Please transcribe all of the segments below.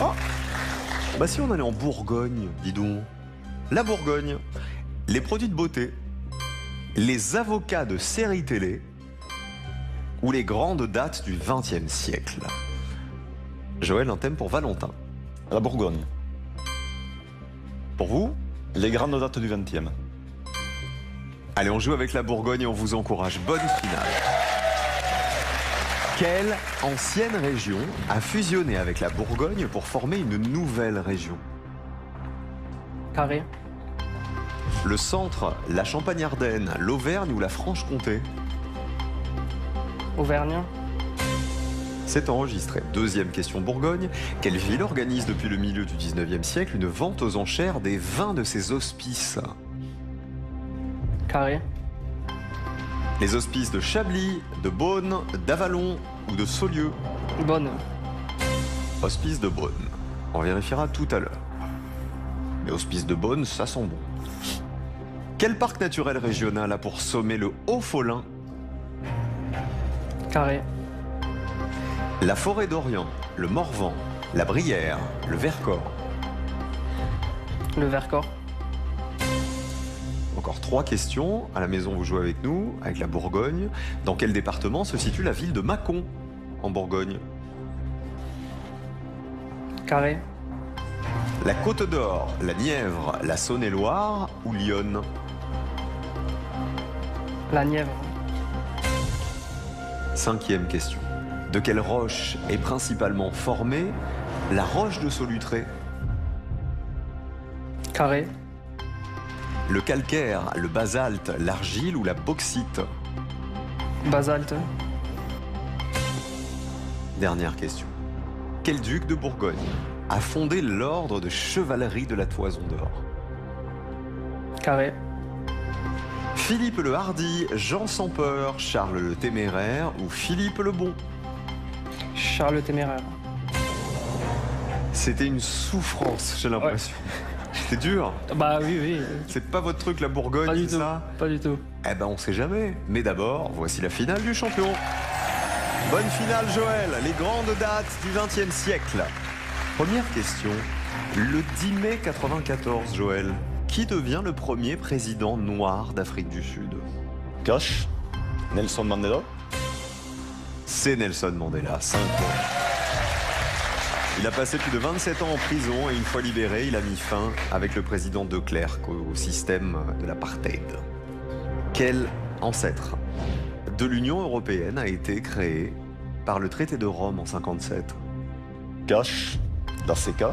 Oh, bah si on allait en Bourgogne, dis donc. La Bourgogne, les produits de beauté, les avocats de séries télé ou les grandes dates du XXe siècle. Joël, un thème pour Valentin. La Bourgogne. Pour vous? Les grandes dates du 20e. Allez, on joue avec la Bourgogne et on vous encourage. Bonne finale. Quelle ancienne région a fusionné avec la Bourgogne pour former une nouvelle région? Carré. Le centre, la Champagne-Ardenne, l'Auvergne ou la Franche-Comté? Auvergne. C'est enregistré. Deuxième question Bourgogne. Quelle ville organise depuis le milieu du 19e siècle une vente aux enchères des vins de ses hospices? Carré. Les hospices de Chablis, de Beaune, d'Avalon ou de Saulieu? Bonne. Hospice de Beaune. On vérifiera tout à l'heure. Mais hospice de Beaune, ça sent bon. Quel parc naturel régional a pour sommet le Haut-Folin? Carré. La forêt d'Orient, le Morvan, la Brière, le Vercors. Le Vercors. Encore 3 questions. À la maison, vous jouez avec nous, avec la Bourgogne. Dans quel département se situe la ville de Mâcon, en Bourgogne? Carré. La Côte d'Or, la Nièvre, la Saône-et-Loire ou Lyon? La Nièvre. 5e question. De quelle roche est principalement formée la roche de Solutré? Carré. Le calcaire, le basalte, l'argile ou la bauxite? Basalte. Dernière question. Quel duc de Bourgogne a fondé l'ordre de chevalerie de la Toison d'Or? Carré. Philippe le Hardi, Jean sans peur, Charles le Téméraire ou Philippe le Bon? Charles le Téméraire. C'était une souffrance, j'ai l'impression. C'était dur. Bah oui. C'est pas votre truc, la Bourgogne, Pas du c'est tout. ça? Pas du tout. Eh ben, on sait jamais. Mais d'abord, voici la finale du champion. Bonne finale, Joël. Les grandes dates du XXe siècle. Première question. Le 10 mai 94, Joël, qui devient le premier président noir d'Afrique du Sud? Cash. Nelson Mandela. C'est Nelson Mandela, 5 points. Il a passé plus de 27 ans en prison et une fois libéré, il a mis fin avec le président de Klerk au système de l'apartheid. Quel ancêtre de l'Union européenne a été créé par le traité de Rome en 57? Cash. La CK.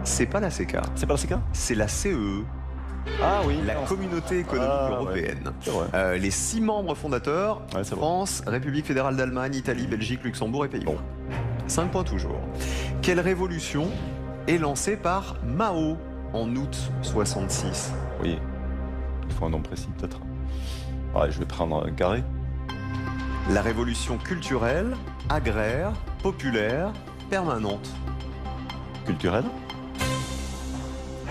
C'est pas la CK, C'est pas la CK? c'est la CEE, Ah oui. la Communauté économique européenne. Ouais. C'est vrai. Les 6 membres fondateurs, Ouais, c'est France, République fédérale d'Allemagne, Italie, Belgique, Luxembourg et Pays-Bas. 5 points toujours. Quelle révolution est lancée par Mao en août 66? Oui. Il faut un nom précis, peut-être. Ouais, je vais prendre un carré. La révolution culturelle, agraire, populaire, permanente. Culturel.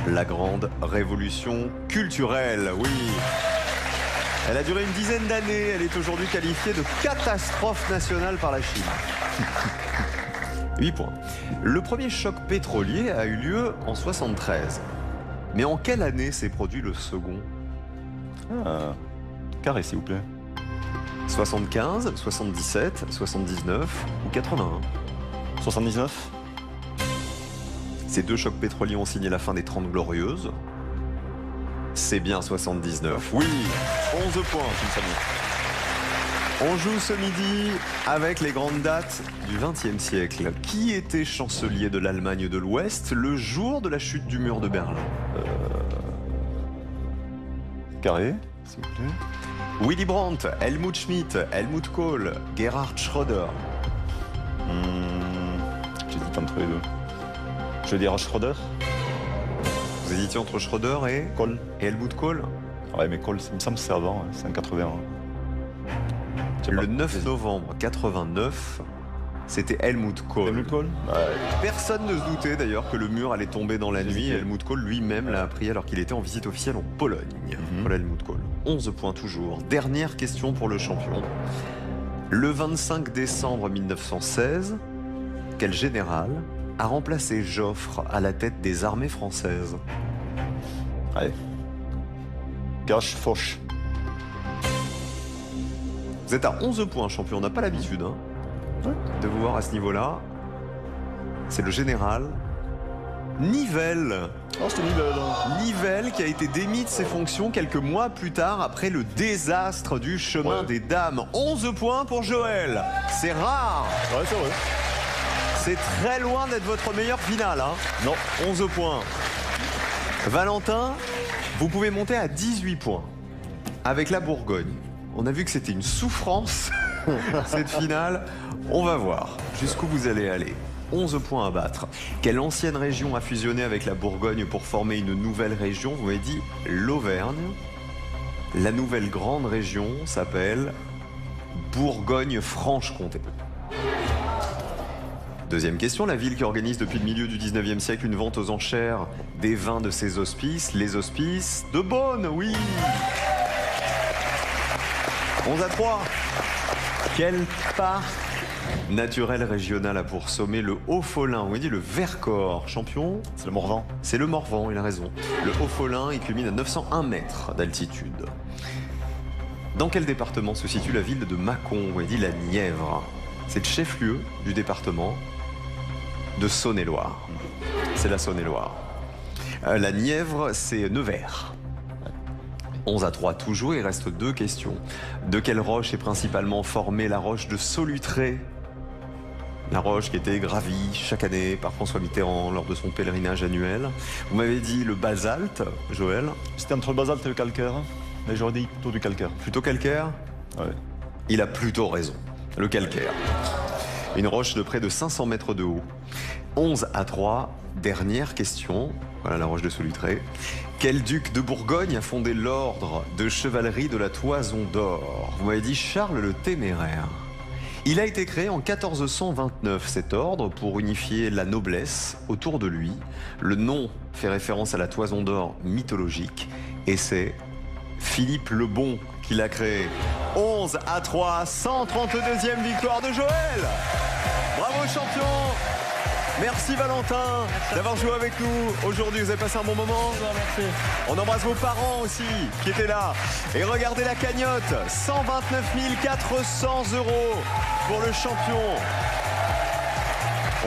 La grande révolution culturelle, oui. Elle a duré une dizaine d'années. Elle est aujourd'hui qualifiée de catastrophe nationale par la Chine. 8 points. Le premier choc pétrolier a eu lieu en 73. Mais en quelle année s'est produit le second? Carré, s'il vous plaît. 75, 77, 79 ou 81? 79. Ces 2 chocs pétroliers ont signé la fin des 30 Glorieuses. C'est bien 79. Oui, 11 points. On joue ce midi avec les grandes dates du XXe siècle. Qui était chancelier de l'Allemagne de l'Ouest le jour de la chute du mur de Berlin? Carré, s'il vous plaît. Willy Brandt, Helmut Schmidt, Helmut Kohl, Gerhard Schröder. J'hésite entre les deux. Je vais dire Schroeder. Vous hésitiez entre Schröder et Kohl. Helmut Kohl? Ouais, mais Kohl, il me semble que c'est avant, c'est en 81. Je sais Le pas. 9 novembre 89, c'était Helmut Kohl. Helmut Kohl. Personne ne se doutait d'ailleurs que le mur allait tomber dans la nuit. Hésité. Helmut Kohl lui-même l'a appris alors qu'il était en visite officielle en Pologne. Voilà Helmut Kohl. 11 points toujours. Dernière question pour le champion. Le 25 décembre 1916, quel général a remplacé Joffre à la tête des armées françaises? Allez. Gage-Foch. Vous êtes à 11 points, champion. On n'a pas l'habitude de vous voir à ce niveau-là. C'est le général Nivelle. Oh, c'était Nivelle. Nivelle qui a été démis de ses fonctions quelques mois plus tard après le désastre du chemin des dames. 11 points pour Joël. C'est rare. Ouais, c'est vrai. C'est très loin d'être votre meilleure finale. Non. 11 points. Valentin, vous pouvez monter à 18 points avec la Bourgogne. On a vu que c'était une souffrance, cette finale. On va voir jusqu'où vous allez aller. 11 points à battre. Quelle ancienne région a fusionné avec la Bourgogne pour former une nouvelle région? Vous m'avez dit l'Auvergne. La nouvelle grande région s'appelle Bourgogne-Franche-Comté. Deuxième question, la ville qui organise depuis le milieu du 19e siècle une vente aux enchères des vins de ses hospices, les hospices de Beaune, oui. 11-3. Quel parc naturel régional a pour sommet le Haut-Folin, on dit le Vercors, champion? C'est le Morvan. C'est le Morvan, il a raison. Le Haut-Folin, il culmine à 901 mètres d'altitude. Dans quel département se situe la ville de Mâcon, on dit la Nièvre? C'est le chef-lieu du département de Saône-et-Loire. C'est la Saône-et-Loire. La Nièvre, c'est Nevers. 11-3 toujours, il reste 2 questions. De quelle roche est principalement formée la roche de Solutré? La roche qui était gravie chaque année par François Mitterrand lors de son pèlerinage annuel. Vous m'avez dit le basalte, Joël. C'était entre le basalte et le calcaire. Mais j'aurais dit plutôt du calcaire. Plutôt calcaire? Ouais. Il a plutôt raison. Le calcaire. Une roche de près de 500 mètres de haut. 11-3, dernière question. Voilà la roche de Solutré. Quel duc de Bourgogne a fondé l'ordre de chevalerie de la Toison d'Or? Vous m'avez dit Charles le Téméraire. Il a été créé en 1429, cet ordre, pour unifier la noblesse autour de lui. Le nom fait référence à la Toison d'Or mythologique et c'est Philippe le Bon qui l'a créé. 11-3, 132e victoire de Joël. Bravo champion. Merci Valentin d'avoir joué avec nous aujourd'hui. Vous avez passé un bon moment? Merci. On embrasse vos parents aussi qui étaient là. Et regardez la cagnotte, 129 400 € pour le champion.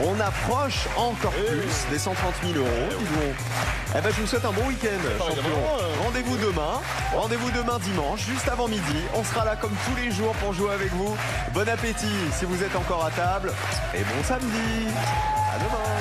On approche encore plus des 130 000 €. Eh ben, je vous souhaite un bon week-end, champion. Rendez-vous demain dimanche, juste avant midi. On sera là comme tous les jours pour jouer avec vous. Bon appétit si vous êtes encore à table. Et bon samedi. À demain.